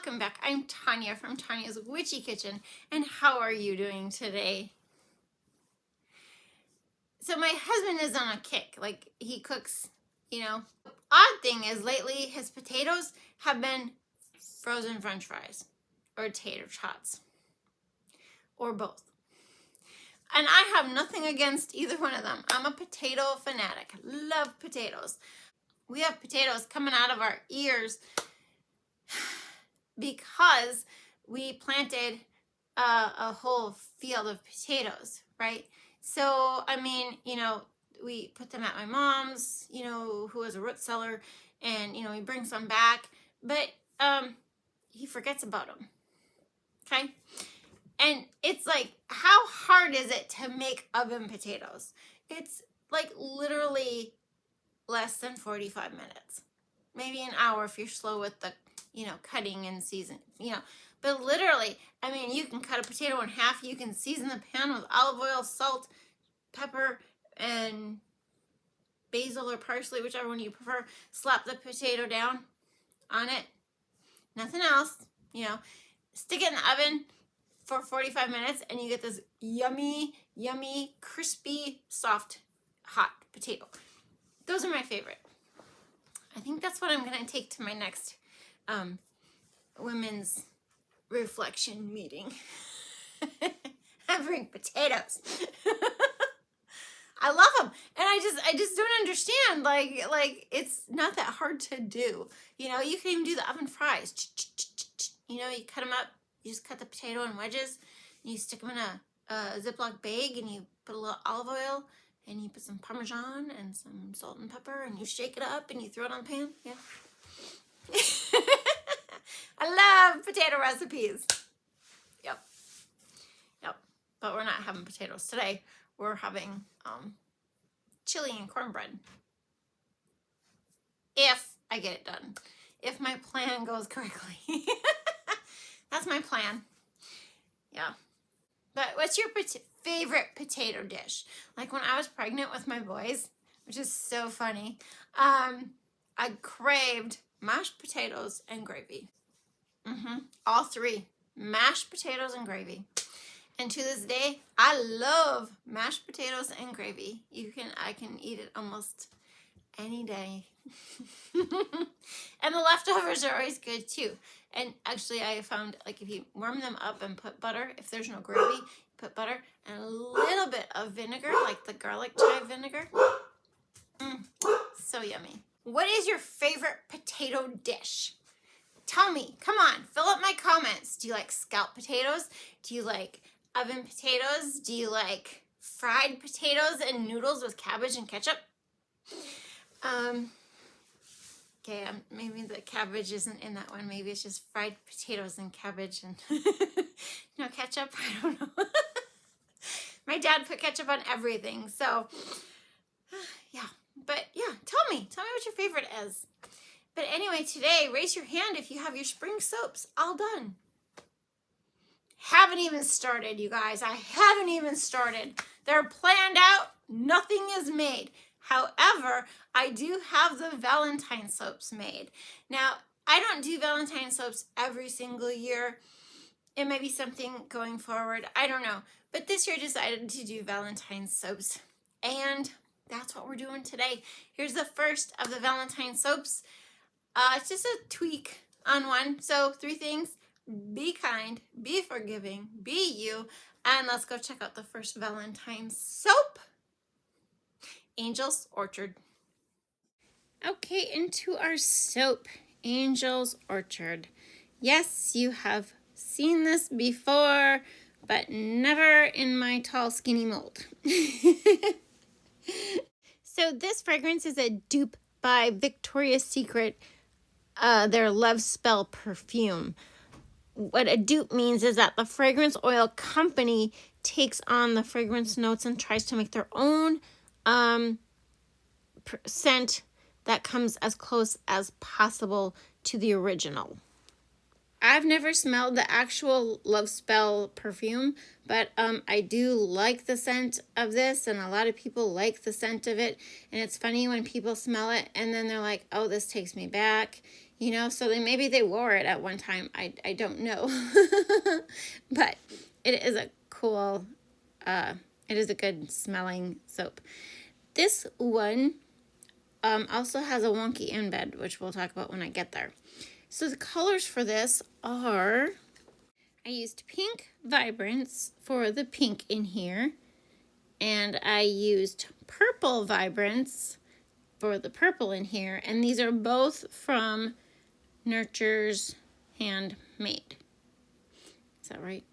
welcome back. I'm Tonya from Tonya's Witchy Kitchen, and how are you doing today? So my husband is on a kick, like he cooks, Odd thing is lately his potatoes have been frozen French fries or tater tots or both. And I have nothing against either one of them. I'm a potato fanatic. Love potatoes. We have potatoes coming out of our ears because we planted a whole field of potatoes, right? So, I mean, we put them at my mom's, who is a root cellar, and, he brings them back, but he forgets about them, okay? And it's like, how hard is it to make oven potatoes? It's like literally less than 45 minutes. Maybe an hour if you're slow with the, cutting and season, But literally, I mean, you can cut a potato in half. You can season the pan with olive oil, salt, pepper, and basil or parsley, whichever one you prefer. Slap the potato down on it. Nothing else, Stick it in the oven for 45 minutes, and you get this yummy, yummy, crispy, soft, hot potato. Those are my favorite. I think that's what I'm going to take to my next women's reflection meeting. I bring potatoes. I love them, and I just don't understand. Like it's not that hard to do. You can even do the oven fries. You cut them up. You just cut the potato in wedges, and you stick them in a Ziploc bag, and you put a little olive oil, and you put some Parmesan and some salt and pepper, and you shake it up, and you throw it on the pan. Yeah. I love potato recipes. Yep. But we're not having potatoes today. We're having chili and cornbread. If I get it done. If my plan goes correctly. That's my plan. Yeah. But what's your favorite potato dish? Like when I was pregnant with my boys, which is so funny, I craved mashed potatoes and gravy. All three. Mashed potatoes and gravy. And to this day, I love mashed potatoes and gravy. I can eat it almost any day. And the leftovers are always good too. And actually I found, like, if you warm them up and put butter, if there's no gravy, put butter and a little bit of vinegar, like the garlic chive vinegar. So yummy. What is your favorite potato dish? Tell me. Come on. Fill up my comments. Do you like scalloped potatoes? Do you like oven potatoes? Do you like fried potatoes and noodles with cabbage and ketchup? Okay, maybe the cabbage isn't in that one. Maybe it's just fried potatoes and cabbage and no ketchup. I don't know. My dad put ketchup on everything, so yeah. But yeah, tell me what your favorite is. But anyway, today, raise your hand if you have your spring soaps all done. Haven't even started, you guys. I haven't even started. They're planned out. Nothing is made. However, I do have the Valentine soaps made. Now, I don't do Valentine soaps every single year. It may be something going forward. I don't know. But this year I decided to do Valentine soaps. And that's what we're doing today. Here's the first of the Valentine soaps. It's just a tweak on one. So 3 things. Be kind, be forgiving, be you. And let's go check out the first Valentine soap. Angel's Orchard. Okay, into our soap, Angel's Orchard. Yes, you have seen this before, but never in my tall, skinny mold. So this fragrance is a dupe by Victoria's Secret, their Love Spell perfume. What a dupe means is that the fragrance oil company takes on the fragrance notes and tries to make their own scent that comes as close as possible to the original. I've never smelled the actual Love Spell perfume, but I do like the scent of this, and a lot of people like the scent of it. And it's funny when people smell it and then they're like, oh, this takes me back. You know, so maybe they wore it at one time. I don't know. But it is a cool, it is a good smelling soap. This one also has a wonky embed, which we'll talk about when I get there. So the colors for this are, I used pink vibrance for the pink in here, and I used purple vibrance for the purple in here, and these are both from Nurture's Handmade. Is that right?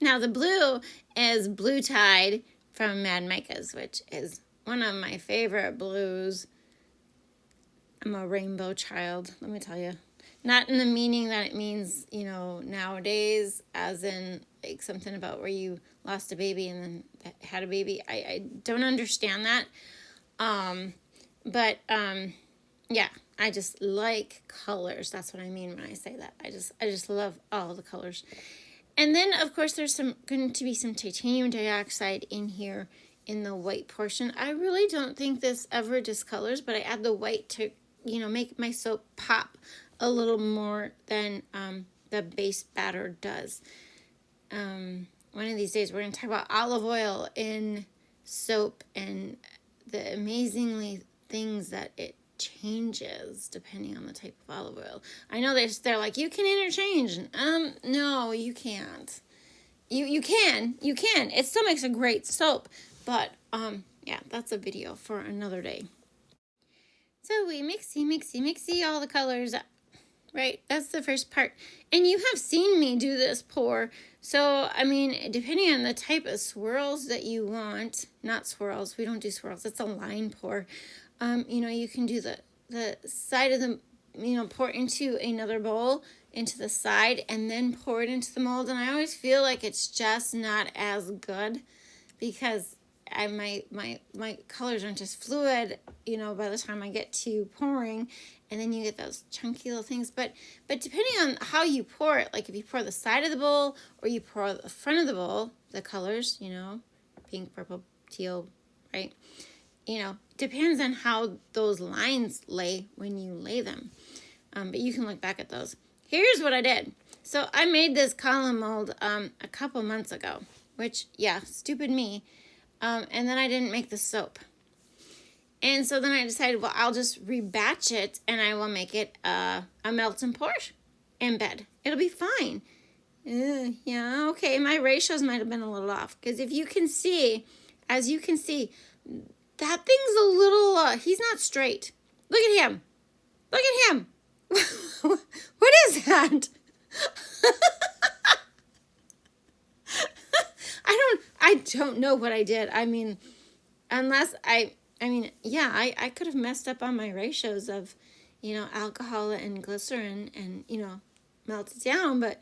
Now the blue is Blue Tide from Mad Micah's, which is one of my favorite blues. I'm a rainbow child, let me tell you. Not in the meaning that it means, you know, nowadays, as in like something about where you lost a baby and then had a baby. I don't understand that. Yeah, I just like colors. That's what I mean when I say that. I just love all the colors. And then, of course, there's going to be some titanium dioxide in here in the white portion. I really don't think this ever discolors, but I add the white to, you know, make my soap pop a little more than the base batter does. One of these days, we're going to talk about olive oil in soap and the amazingly things that it changes depending on the type of olive oil. I know they're like, you can interchange. No, you can't. You can. It still makes a great soap, but yeah, that's a video for another day. So we mixy all the colors up, right? That's the first part. And you have seen me do this pour. So, I mean, depending on the type of swirls that you want, not swirls, we don't do swirls, it's a line pour. You know, you can do the side of the, you know, pour into another bowl, into the side, and then pour it into the mold. And I always feel like it's just not as good because my colors aren't as fluid, you know, by the time I get to pouring, and then you get those chunky little things. But depending on how you pour it, like if you pour the side of the bowl or you pour the front of the bowl, the colors, you know, pink, purple, teal, right? You know, depends on how those lines lay when you lay them. But you can look back at those. Here's what I did. So I made this column mold a couple months ago, which, yeah, stupid me. And then I didn't make the soap. And so then I decided, well, I'll just rebatch it and I will make it a melt and pour embed. It'll be fine. Yeah, okay, my ratios might have been a little off. Because if you can see, as you can see, that thing's a little, he's not straight. Look at him. Look at him. What is that? I don't know what I did. I mean, unless I could have messed up on my ratios of, you know, alcohol and glycerin and, you know, melt it down, but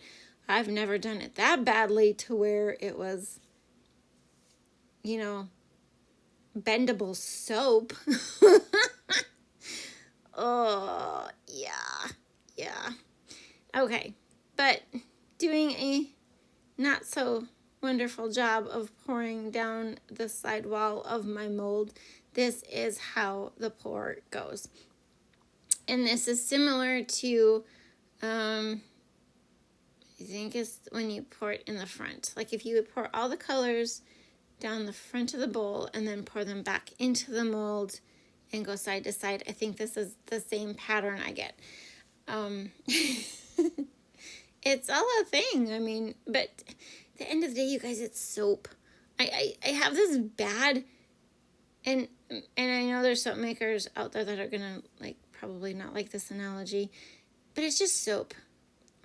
I've never done it that badly to where it was, you know, bendable soap. Oh, yeah. Okay, but doing a not so wonderful job of pouring down the side wall of my mold. This is how the pour goes. And this is similar to, I think it's when you pour it in the front. Like if you would pour all the colors down the front of the bowl and then pour them back into the mold and go side to side. I think this is the same pattern I get. It's all a thing. I mean, but at the end of the day, you guys, it's soap. I have this bad, and I know there's soap makers out there that are gonna like probably not like this analogy, but it's just soap,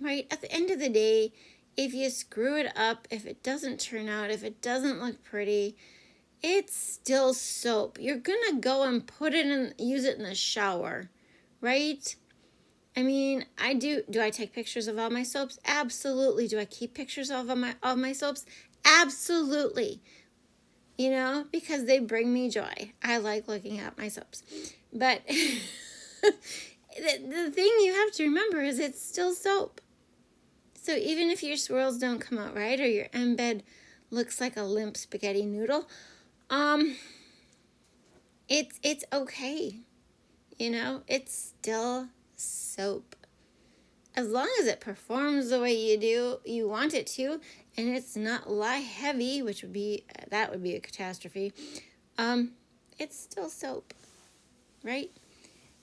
right? At the end of the day, if you screw it up, if it doesn't turn out, if it doesn't look pretty, it's still soap. You're gonna go and put it in, use it in the shower, right? I mean, do I take pictures of all my soaps? Absolutely. Do I keep pictures of my soaps? Absolutely. You know, because they bring me joy. I like looking at my soaps. But the thing you have to remember is it's still soap. So even if your swirls don't come out right or your embed looks like a limp spaghetti noodle, it's okay. You know, it's still soap. As long as it performs the way you want it to, and it's not lye heavy, which would be a catastrophe. It's still soap, right?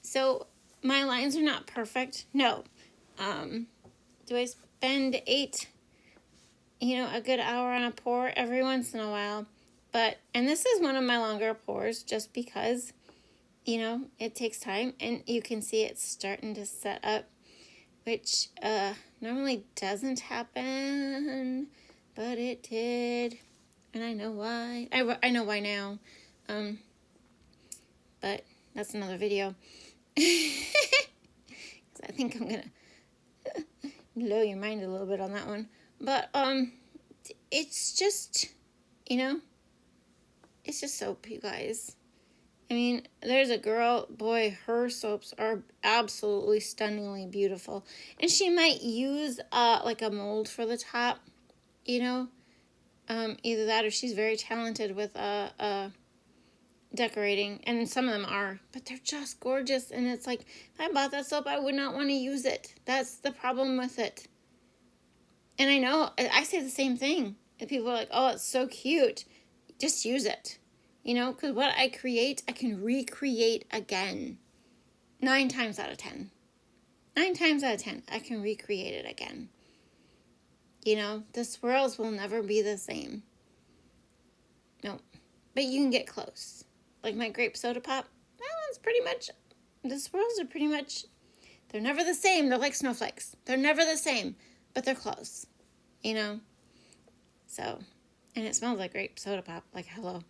So my lines are not perfect. No. Do I spend a good hour on a pour every once in a while? And this is one of my longer pours just because, it takes time, and you can see it's starting to set up, which normally doesn't happen, but it did, and I know why. I know why now, but that's another video. I think I'm gonna blow your mind a little bit on that one, but it's just, it's just soap, you guys. I mean, there's a girl, boy, her soaps are absolutely stunningly beautiful. And she might use like a mold for the top, either that or she's very talented with decorating. And some of them are, but they're just gorgeous. And it's like, if I bought that soap, I would not want to use it. That's the problem with it. And I know, I say the same thing. And people are like, oh, it's so cute. Just use it. Because what I create, I can recreate again. 9 times out of 10. 9 times out of 10, I can recreate it again. The swirls will never be the same. No. But you can get close. Like my grape soda pop, that one's pretty much, the swirls are pretty much, they're never the same. They're like snowflakes. They're never the same, but they're close. So, and it smells like grape soda pop. Like, hello.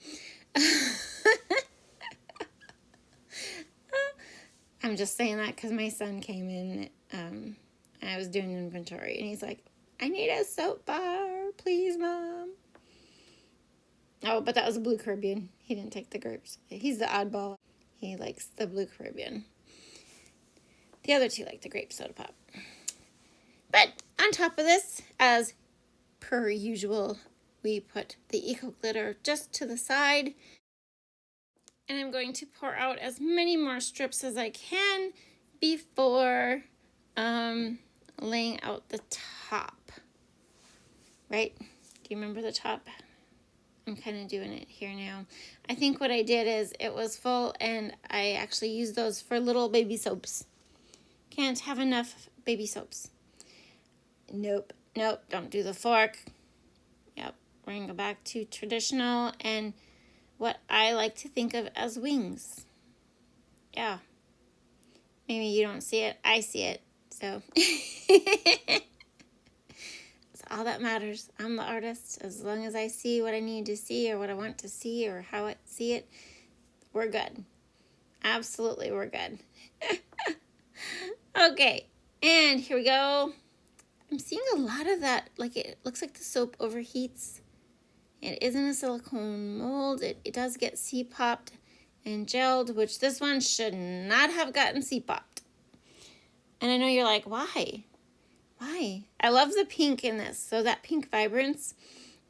I'm just saying that because my son came in, and I was doing inventory, and he's like, I need a soap bar, please, Mom. Oh, but that was a blue Caribbean. He didn't take the grapes. He's the oddball. He likes the blue Caribbean. The other two like the grape soda pop. But on top of this, as per usual, we put the eco glitter just to the side. And I'm going to pour out as many more strips as I can before laying out the top. Right? Do you remember the top? I'm kind of doing it here now. I think what I did is it was full, and I actually used those for little baby soaps. Can't have enough baby soaps. Nope, don't do the fork. Yep, we're going to go back to traditional and what I like to think of as wings. Yeah. Maybe you don't see it. I see it. So that's all that matters. I'm the artist. As long as I see what I need to see or what I want to see or how I see it, we're good. Absolutely, we're good. Okay, and here we go. I'm seeing a lot of that. Like, it looks like the soap overheats. It isn't a silicone mold. It does get C-popped and gelled, which this one should not have gotten C-popped. And I know you're like, why? Why? I love the pink in this. So that pink vibrance,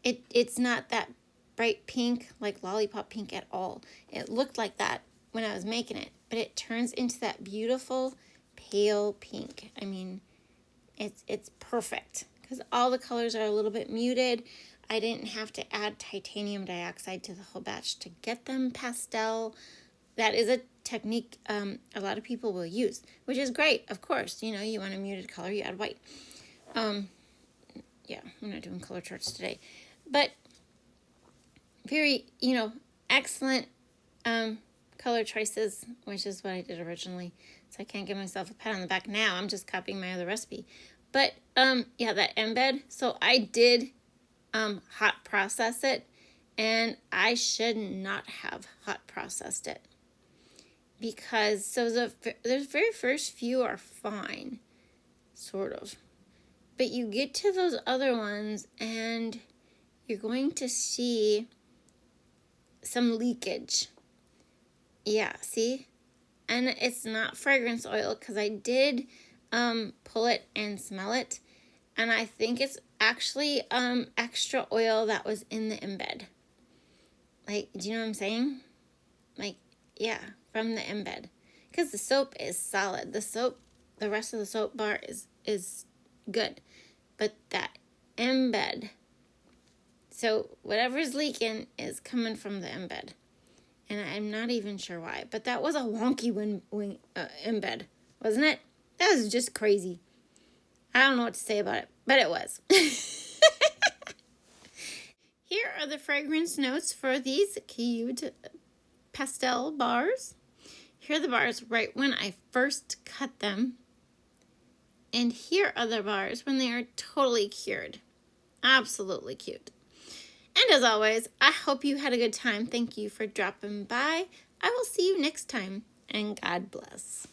it's not that bright pink, like lollipop pink at all. It looked like that when I was making it, but it turns into that beautiful pale pink. I mean, it's perfect because all the colors are a little bit muted. I didn't have to add titanium dioxide to the whole batch to get them pastel. That is a technique a lot of people will use, which is great, of course. You want a muted color, you add white. Yeah, I'm not doing color charts today. But very, excellent color choices, which is what I did originally. So I can't give myself a pat on the back now. I'm just copying my other recipe. But, yeah, that embed. So I did hot process it, and I should not have hot processed it because the very first few are fine, sort of, but you get to those other ones and you're going to see some leakage. Yeah, see? And it's not fragrance oil because I did pull it and smell it. And I think it's actually extra oil that was in the embed. Like, do you know what I'm saying? Like, yeah, from the embed. because the soap is solid. The rest of the soap bar is good, but that embed. So whatever's leaking is coming from the embed, and I'm not even sure why. But that was a wonky embed, wasn't it? That was just crazy. I don't know what to say about it, but it was. Here are the fragrance notes for these cute pastel bars. Here are the bars right when I first cut them. And here are the bars when they are totally cured. Absolutely cute. And as always, I hope you had a good time. Thank you for dropping by. I will see you next time, and God bless.